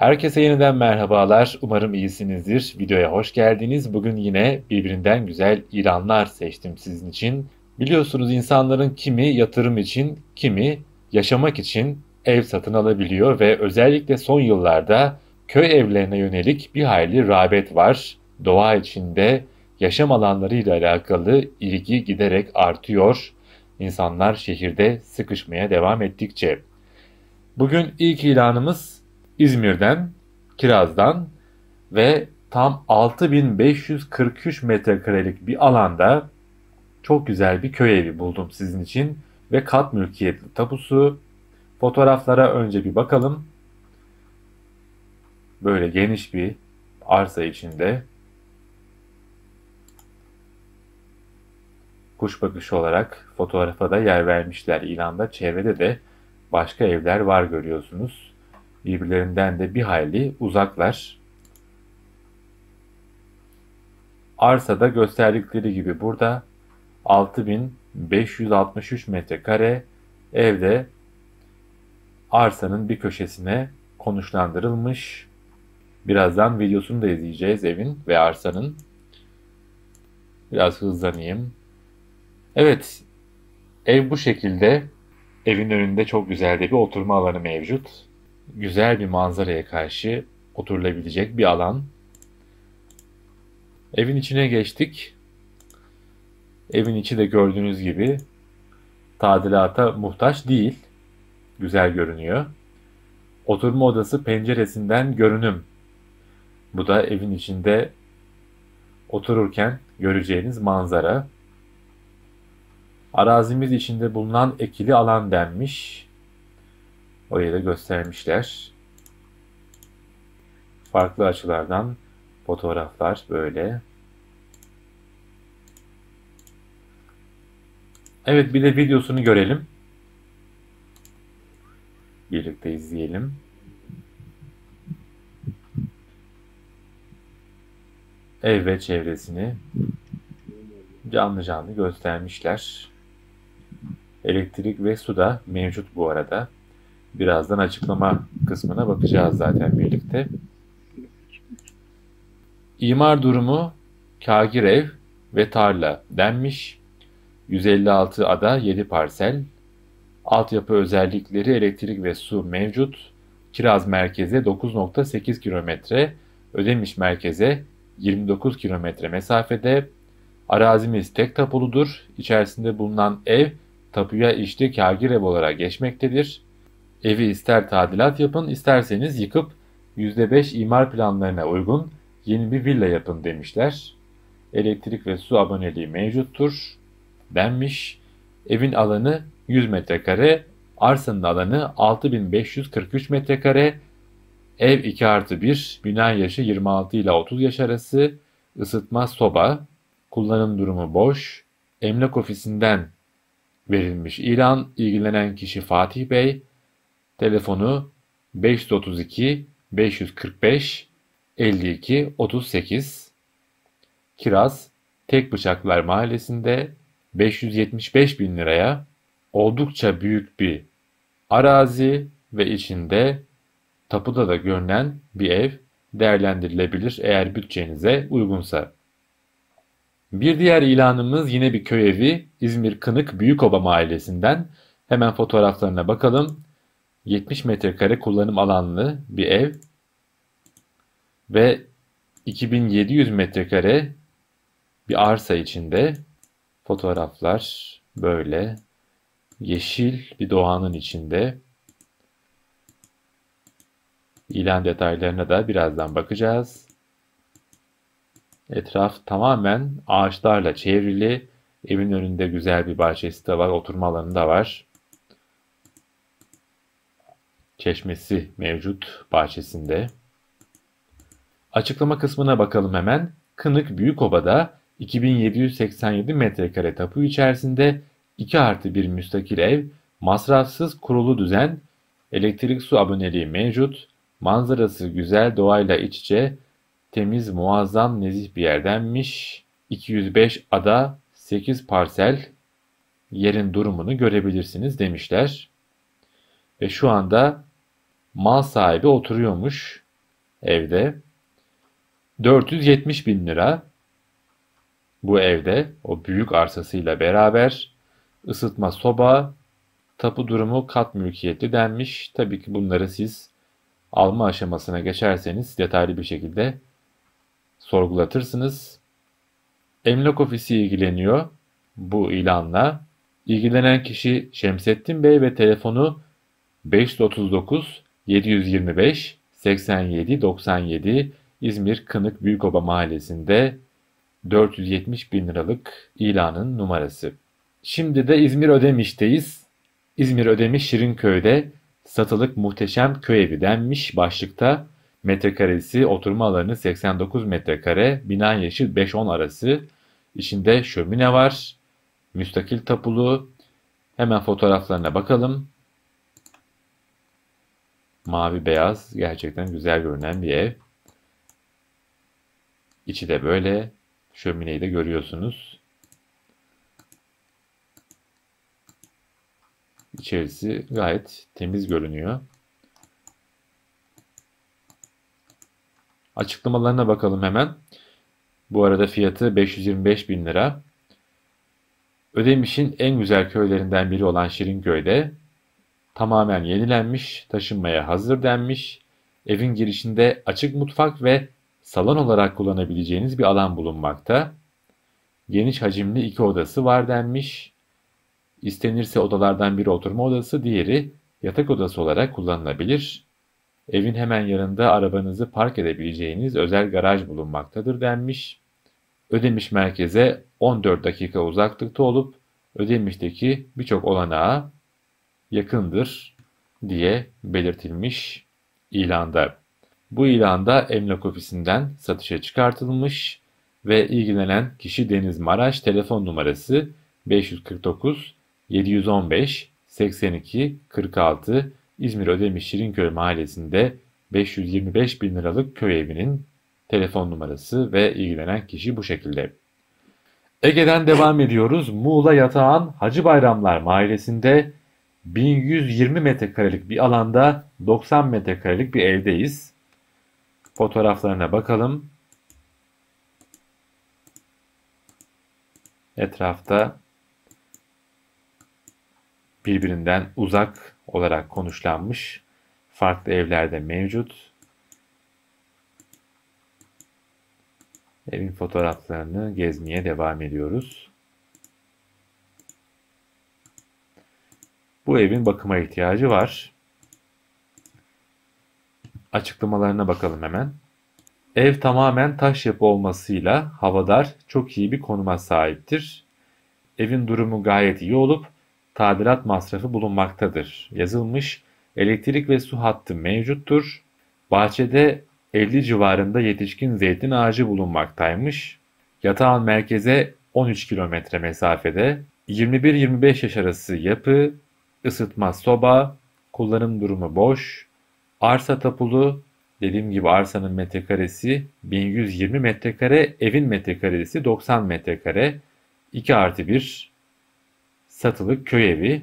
Herkese yeniden merhabalar. Umarım iyisinizdir. Videoya hoş geldiniz. Bugün yine birbirinden güzel ilanlar seçtim sizin için. Biliyorsunuz insanların kimi yatırım için, kimi yaşamak için ev satın alabiliyor ve özellikle son yıllarda köy evlerine yönelik bir hayli rağbet var. Doğa içinde yaşam alanlarıyla alakalı ilgi giderek artıyor. İnsanlar şehirde sıkışmaya devam ettikçe. Bugün ilk ilanımız İzmir'den, Kiraz'dan ve tam 6543 metrekarelik bir alanda çok güzel bir köy evi buldum sizin için ve kat mülkiyetli tapusu. Fotoğraflara önce bir bakalım. Böyle geniş bir arsa içinde kuş bakışı olarak fotoğrafa da yer vermişler ilanda. Çevrede de başka evler var görüyorsunuz. Birbirlerinden de bir hayli uzaklar. Arsada gösterdikleri gibi burada 6563 metrekare evde arsanın bir köşesine konuşlandırılmış. Birazdan videosunu da izleyeceğiz evin ve arsanın. Biraz hızlanayım. Evet, ev bu şekilde. Evin önünde çok güzel de bir oturma alanı mevcut. Güzel bir manzaraya karşı oturulabilecek bir alan. Evin içine geçtik. Evin içi de gördüğünüz gibi tadilata muhtaç değil. Güzel görünüyor. Oturma odası penceresinden görünüm. Bu da evin içinde otururken göreceğiniz manzara. Arazimiz içinde bulunan ekili alan denmiş. Orayı da göstermişler. Farklı açılardan fotoğraflar böyle. Evet, bir de videosunu görelim. Birlikte izleyelim. Ev ve çevresini canlı canlı göstermişler. Elektrik ve su da mevcut bu arada. Birazdan açıklama kısmına bakacağız zaten birlikte. İmar durumu kâgir ev ve tarla denmiş. 156 ada 7 parsel. Altyapı özellikleri elektrik ve su mevcut. Kiraz merkeze 9,8 kilometre, Ödemiş merkeze 29 kilometre mesafede. Arazimiz tek tapuludur. İçerisinde bulunan ev tapuya işte kâgir ev olarak geçmektedir. Evi ister tadilat yapın, isterseniz yıkıp %5 imar planlarına uygun yeni bir villa yapın demişler. Elektrik ve su aboneliği mevcuttur denmiş. Evin alanı 100 metrekare, arsanın alanı 6543 metrekare, ev 2+1, bina yaşı 26 ile 30 yaş arası, ısıtma soba, kullanım durumu boş, emlak ofisinden verilmiş ilan, ilgilenen kişi Fatih Bey, telefonu 532 545 52 38, Kiraz, Tek Bıçaklar Mahallesi'nde 575 bin liraya oldukça büyük bir arazi ve içinde tapuda da görünen bir ev değerlendirilebilir eğer bütçenize uygunsa. Bir diğer ilanımız yine bir köy evi İzmir Kınık Büyükoba Mahallesi'nden. Hemen fotoğraflarına bakalım. 70 metrekare kullanım alanlı bir ev ve 2700 metrekare bir arsa içinde. Fotoğraflar böyle yeşil bir doğanın içinde. İlan detaylarına da birazdan bakacağız. Etraf tamamen ağaçlarla çevrili. Evin önünde güzel bir bahçesi de var, oturma alanı da var. Çeşmesi mevcut bahçesinde. Açıklama kısmına bakalım hemen. Kınık Büyükoba'da 2787 metrekare tapu içerisinde 2+1 müstakil ev, masrafsız kurulu düzen, elektrik su aboneliği mevcut, manzarası güzel, doğayla iç içe, temiz, muazzam, nezih bir yerdenmiş. 205 ada, 8 parsel, yerin durumunu görebilirsiniz demişler. Ve şu anda mal sahibi oturuyormuş. evde. 470 bin lira bu evde o büyük arsasıyla beraber ısıtma soba, tapu durumu kat mülkiyetli denmiş. Tabii ki bunları siz alma aşamasına geçerseniz detaylı bir şekilde sorgulatırsınız. Emlak ofisi ilgileniyor bu ilanla. İlgilenen kişi Şemsettin Bey ve telefonu 539 725 87 97 İzmir Kınık Büyükoba Mahallesi'nde 470 bin liralık ilanın numarası. Şimdi de İzmir Ödemiş'teyiz. İzmir Ödemiş Şirinköy'de satılık muhteşem köy evi denmiş başlıkta. Metrekaresi oturma alanı 89 metrekare, bina yaşı 5-10 arası. İçinde şömine var, müstakil tapulu. Hemen fotoğraflarına bakalım. Mavi beyaz, gerçekten güzel görünen bir ev. İçi de böyle. Şömineyi de görüyorsunuz. İçerisi gayet temiz görünüyor. Açıklamalarına bakalım hemen. Bu arada fiyatı 525 bin lira. Ödemiş'in en güzel köylerinden biri olan Şirinköy'de tamamen yenilenmiş, taşınmaya hazır denmiş. Evin girişinde açık mutfak ve salon olarak kullanabileceğiniz bir alan bulunmakta. Geniş hacimli 2 odası var denmiş. İstenirse odalardan biri oturma odası, diğeri yatak odası olarak kullanılabilir. Evin hemen yanında arabanızı park edebileceğiniz özel garaj bulunmaktadır denmiş. Ödemiş merkeze 14 dakika uzaklıkta olup Ödemiş'teki birçok olanağa yakındır diye belirtilmiş ilanda. Bu ilanda emlak ofisinden satışa çıkartılmış ve ilgilenen kişi Deniz Maraş, telefon numarası 549 715 82 46, İzmir Ödemiş Şirinköy Mahallesi'nde 525 bin liralık köy evinin telefon numarası ve ilgilenen kişi bu şekilde. Ege'den devam ediyoruz. Muğla Yatağan Hacı Bayramlar Mahallesi'nde 1120 metrekarelik bir alanda 90 metrekarelik bir evdeyiz. Fotoğraflarına bakalım. Etrafta birbirinden uzak olarak konuşlanmış farklı evlerde mevcut. Evin fotoğraflarını gezmeye devam ediyoruz. Bu evin bakıma ihtiyacı var. Açıklamalarına bakalım hemen. Ev tamamen taş yapı olmasıyla havadar, çok iyi bir konuma sahiptir. Evin durumu gayet iyi olup tadilat masrafı bulunmaktadır. Yazılmış, elektrik ve su hattı mevcuttur. Bahçede 50 civarında yetişkin zeytin ağacı bulunmaktaymış. Yatağın merkeze 13 kilometre mesafede. 21-25 yaş arası yapı, ısıtma soba, kullanım durumu boş, arsa tapulu, dediğim gibi arsanın metrekaresi 1120 metrekare, evin metrekaresi 90 metrekare, 2+1 satılık köy evi.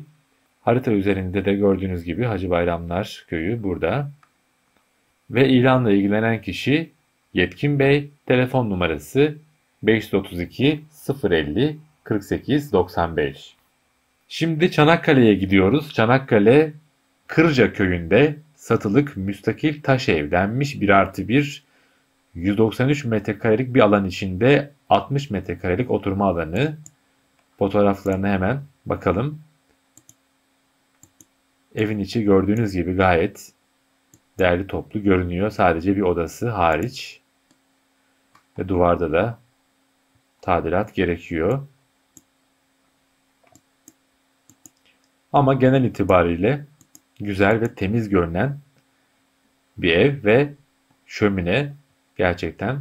Harita üzerinde de gördüğünüz gibi Hacı Bayramlar Köyü burada. Ve ilanla ilgilenen kişi Yetkin Bey, telefon numarası 532 050 48 95. Şimdi Çanakkale'ye gidiyoruz. Çanakkale Kırca köyünde satılık müstakil taş ev denmiş 1+1 193 metrekarelik bir alan içinde 60 metrekarelik oturma alanı. Fotoğraflarına hemen bakalım. Evin içi gördüğünüz gibi gayet derli toplu görünüyor. Sadece bir odası hariç. Ve duvarda da tadilat gerekiyor. Ama genel itibariyle güzel ve temiz görünen bir ev ve şömine gerçekten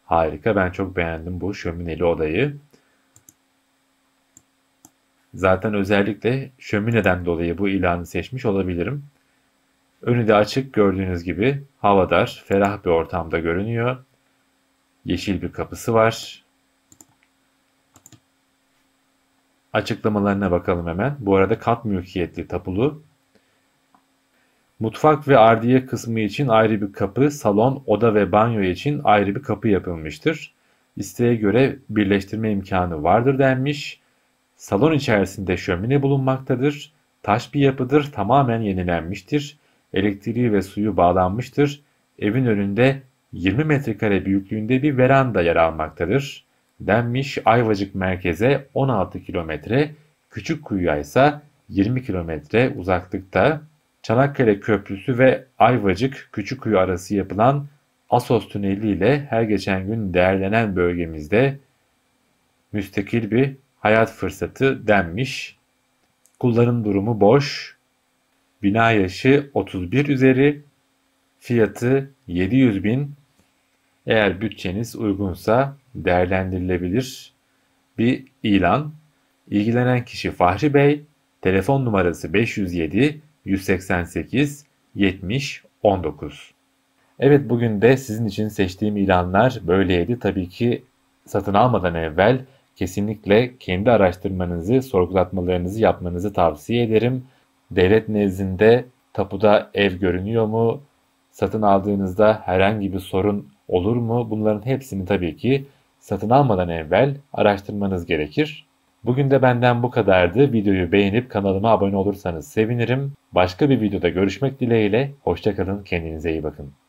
harika. Ben çok beğendim bu şömineli odayı. Zaten özellikle şömineden dolayı bu ilanı seçmiş olabilirim. Önü de açık, gördüğünüz gibi havadar, ferah bir ortamda görünüyor. Yeşil bir kapısı var. Açıklamalarına bakalım hemen. Bu arada kat mülkiyetli tapulu. Mutfak ve ardiye kısmı için ayrı bir kapı, salon, oda ve banyo için ayrı bir kapı yapılmıştır. İsteğe göre birleştirme imkanı vardır denmiş. Salon içerisinde şömine bulunmaktadır. Taş bir yapıdır, tamamen yenilenmiştir. Elektriği ve suyu bağlanmıştır. Evin önünde 20 metrekare büyüklüğünde bir veranda yer almaktadır. Denmiş. Ayvacık merkeze 16 kilometre, Küçükkuyu'ya ise 20 kilometre uzaklıkta. Çanakkale Köprüsü ve Ayvacık Küçükkuyu arası yapılan Assos Tüneli ile her geçen gün değerlenen bölgemizde müstakil bir hayat fırsatı denmiş. Kullanım durumu boş. Bina yaşı 31 üzeri. Fiyatı 700 bin. Eğer bütçeniz uygunsa değerlendirilebilir bir ilan. İlgilenen kişi Fahri Bey. Telefon numarası 507 188 70 19. Evet, bugün de sizin için seçtiğim ilanlar böyleydi. Tabii ki satın almadan evvel kesinlikle kendi araştırmanızı, sorgulatmalarınızı yapmanızı tavsiye ederim. Devlet nezdinde tapuda ev görünüyor mu? Satın aldığınızda herhangi bir sorun olur mu? Bunların hepsini tabii ki satın almadan evvel araştırmanız gerekir. Bugün de benden bu kadardı. Videoyu beğenip kanalıma abone olursanız sevinirim. Başka bir videoda görüşmek dileğiyle. Hoşça kalın, kendinize iyi bakın.